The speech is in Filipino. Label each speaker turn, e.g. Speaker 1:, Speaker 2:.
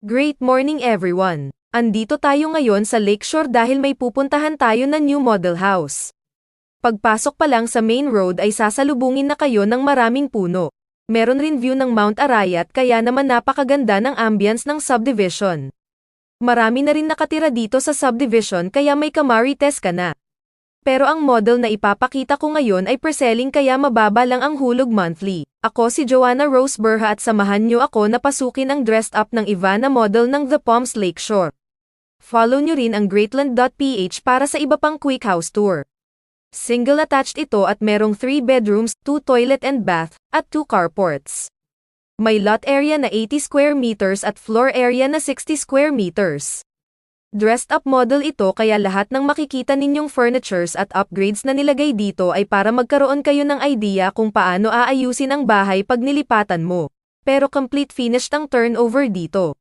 Speaker 1: Great morning everyone! Andito tayo ngayon sa Lakeshore dahil may pupuntahan tayo na new model house. Pagpasok pa lang sa main road ay sasalubungin na kayo ng maraming puno. Meron rin view ng Mount Arayat kaya naman napakaganda ng ambience ng subdivision. Marami na rin nakatira dito sa subdivision kaya may kamarites ka na. Pero ang model na ipapakita ko ngayon ay pre-selling kaya mababa lang ang hulog monthly. Ako si Joanna Rose Berha at samahan niyo ako na pasukin ang dressed up ng Ivana model ng The Palms Lakeshore. Follow niyo rin ang greatland.ph para sa iba pang quick house tour. Single attached ito at merong 3 bedrooms, 2 toilet and bath, at 2 carports. May lot area na 80 square meters at floor area na 60 square meters. Dressed up model ito kaya lahat ng makikita ninyong furnitures at upgrades na nilagay dito ay para magkaroon kayo ng idea kung paano aayusin ang bahay pag nilipatan mo. Pero complete finished ang turnover dito.